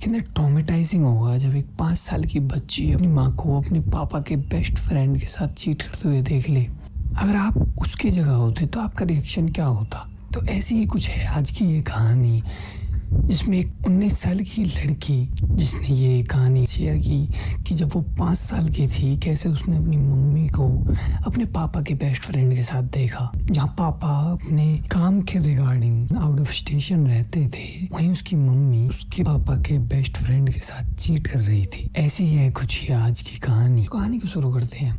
कितना ट्रॉमेटाइजिंग होगा जब एक 5 साल की बच्ची अपनी माँ को अपने पापा के बेस्ट फ्रेंड के साथ चीट करते हुए देख ले। अगर आप उसकी जगह होते तो आपका रिएक्शन क्या होता? तो ऐसी ही कुछ है आज की ये कहानी, जिसमें एक 19 साल की लड़की जिसने ये कहानी शेयर की कि जब वो 5 साल की थी कैसे उसने अपनी मम्मी को अपने पापा के बेस्ट फ्रेंड के साथ देखा। जहाँ पापा अपने काम के रिगार्डिंग आउट ऑफ स्टेशन रहते थे, वहीं उसकी मम्मी उसके पापा के बेस्ट फ्रेंड के साथ चीट कर रही थी। ऐसी ही है कुछ ही आज की कहानी को शुरू करते हैं।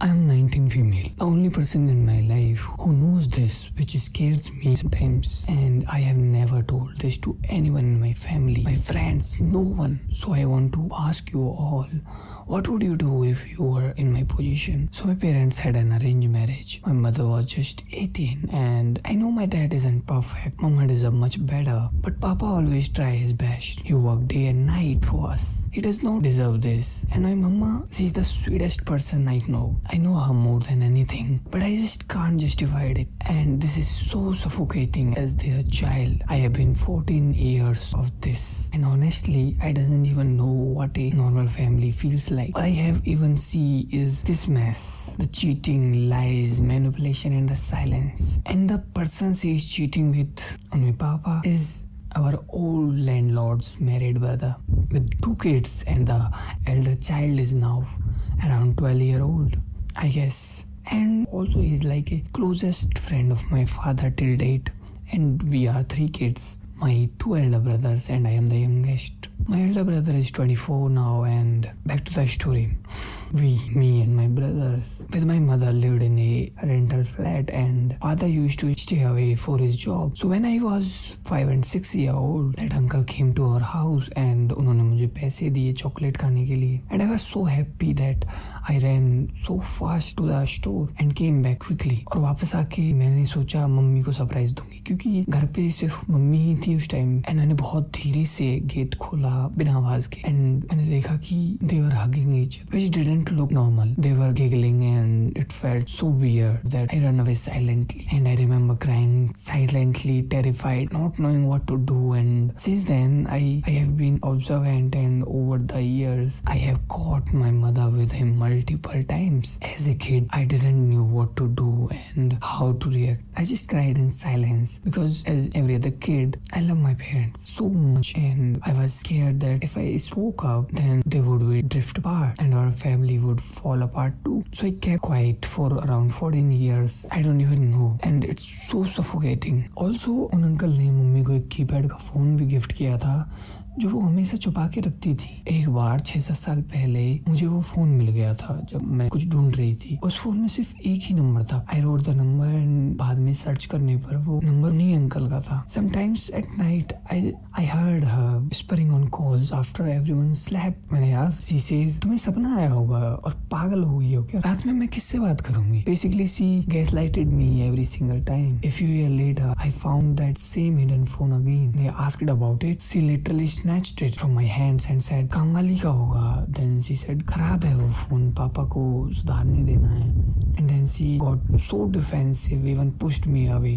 I am 19 female, the only person in my life who knows this, which scares me sometimes, and I have never told this to anyone in my family, my friends, no one. So I want to ask you all, what would you do if you were in my position? So my parents had an arranged marriage. My mother was just 18, and I know my dad isn't perfect. Mama deserves much better, but Papa always tries his best. He worked day and night for us. He does not deserve this. And my mama, she's the sweetest person I know. I know her more than anything, but I just can't justify it. And this is so suffocating as their child. I have been 14 years of this, and honestly, I doesn't even know what a normal family feels like. All I have even see is this mess: the cheating, lies, manipulation, and the silence. And the person she is cheating with on my papa is our old landlord's married brother with 2 kids, and the elder child is now around 12-year-old, I guess. And also he's like a closest friend of my father till date, and we are 3 kids, my 2 elder brothers, and I am the youngest. My elder brother is 24 now, and back to the story. Me and my brothers with my mother lived in a rental flat, and father used to stay away for his job. So when I was 5 and 6 year old, that uncle came to our house and उन्होंने मुझे पैसे दिए chocolate खाने के लिए, and I was so happy that I ran so fast to the store and came back quickly. और वापस आके मैंने सोचा मम्मी को सरप्राइज दूंगी, क्योंकि घर पे सिर्फ मम्मी ही थी उस टाइम, एंड मैंने बहुत धीरे से गेट खोला बिना आवाज के, एंड मैंने देखा कि they were hugging each other, which didn't look normal. They were giggling, and it felt so weird that I ran away silently. And I remember crying silently, terrified, not knowing what to do. And since then, I have been observant, and over the years, I have caught my mother with him multiple times. As a kid, I didn't know what to do and how to react. I just cried in silence because, as every other kid, I love my parents so much, and I was scared that if I spoke up, then they would drift apart and our family would fall apart too. So I kept quiet for around 14 years. I don't even know, and it's so suffocating. Also, उन uncle ने mummy को एक keypad का phone भी gift किया था, जो वो हमेशा छुपा के रखती थी। एक बार 6-7 साल पहले मुझे वो फोन मिल गया था जब मैं कुछ ढूंढ रही थी। उस फोन में सिर्फ एक ही नंबर था। I wrote the number, and बाद में सर्च करने पर वो नंबर नहीं अंकल का था। Sometimes at night I heard her whispering on calls after everyone slept. मैंने आस्क्ड, शी सेज, तुम्हें सपना आया होगा और पागल हो गई हो क्या? रात में मैं किससे बात करूंगी? Basically she gaslighted me every single time. A few years later, I found that same hidden phone again. I asked about it. She literally snatched it from my hands and said, काम वाली का होगा. Then she said, खराब है वो phone, पापा को सुधारने देना है. And then she got so defensive, even pushed me away,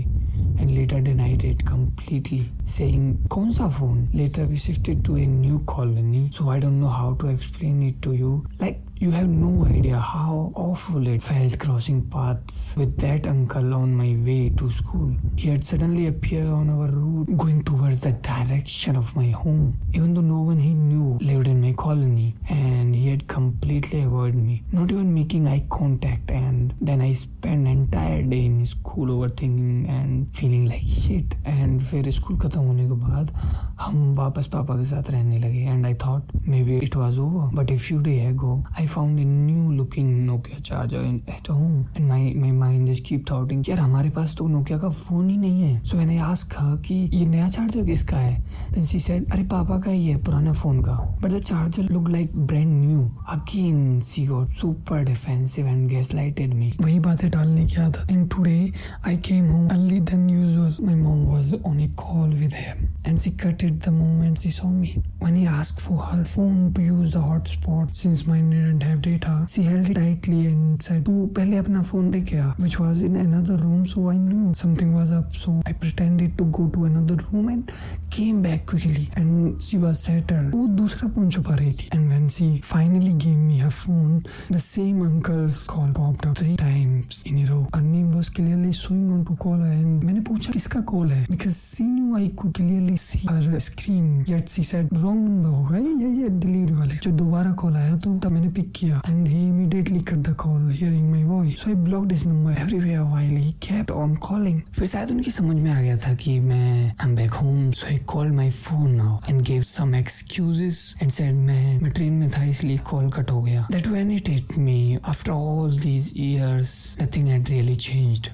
and later denied it completely, saying, कौन सा phone? Later we shifted to a new colony, so I don't know how to explain it to you. Like, you have no idea how awful it felt crossing paths with that uncle on my way to school. He had suddenly appeared on our route, going towards the direction of my home, even though no one he knew lived in my colony, and he had completely avoided me, not even making eye contact. And then I spent an entire day in school overthinking and feeling like shit. And फिर school खत्म होने के बाद हम वापस पापा के साथ रहने लगे, and I thought maybe it was over. But a few days ago, I found a new looking Nokia charger at home, and my mind just keep doubting, यार हमारे पास तो Nokia का फोन ही नहीं है. So when I asked her कि ये नया charger किसका है, then she said, अरे पापा का ही है, पुराना फोन का. But the charger looked like brand new. Again she got super defensive and gaslighted me. वही बातें टालने की आदत. And today I came home early than usual. My mom was on a call with him, and she cut it the moment she saw me. When he asked for her phone to use the hotspot, since mine didn't have data. She held it tightly and said, "तू पहले अपना phone ले गया," which was in another room, so I knew something was up. So I pretended to go to another room and came back quickly. And she was settled. वो दूसरा phone छुपा रही थी. And when she finally gave me her phone, the same uncle's call popped up 3 times in a row. Her name was clearly showing on to caller, and मैंने पूछा किसका call है, because she knew I could clearly see her screen. Yet she said wrong number होगा ये delivery वाले. जो दोबारा call आया तो तब मैंने पिक किया, and he immediately cut the call hearing my voice. So I blocked his number everywhere while he kept on calling. फिर शायद उनकी समझ में आ गया था कि I'm back home. So I called my phone now and gave some excuses and said मैं train में था इसलिए कॉल कट हो गया. That when it hit me, after all these years, nothing had really changed.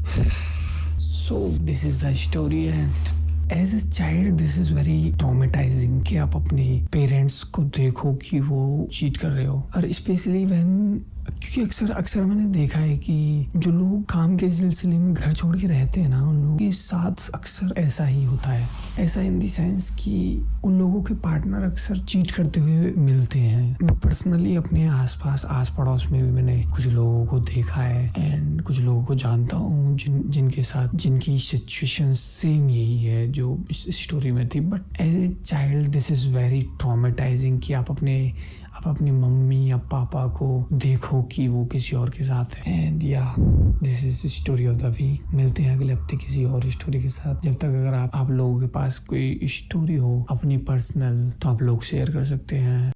So this is the story, and as a child this is very traumatising कि आप अपने parents को देखो कि वो चीट कर रहे हो. और स्पेशली व्हेन, क्योंकि अक्सर मैंने देखा है कि जो लोग काम के सिलसिले में घर छोड़ के रहते हैं ना, उन लोगों के साथ अक्सर ऐसा ही होता है. ऐसा इन दी सेंस कि उन लोगों के पार्टनर अक्सर चीट करते हुए मिलते हैं. मैं पर्सनली अपने आसपास आस पड़ोस में भी मैंने कुछ लोगों को देखा है एंड कुछ लोगों को जानता हूँ जिनके साथ जिनकी सिचुएशन सेम यही है जो इस स्टोरी में थी. But as a child this is very traumatising कि आप अपनी मम्मी या पापा को देखो कि वो किसी और के साथ है. एंड या this is story of the week. मिलते हैं अगले हफ्ते किसी और स्टोरी के साथ. जब तक अगर आप लोगों के पास कोई स्टोरी हो अपनी पर्सनल, तो आप लोग शेयर कर सकते हैं.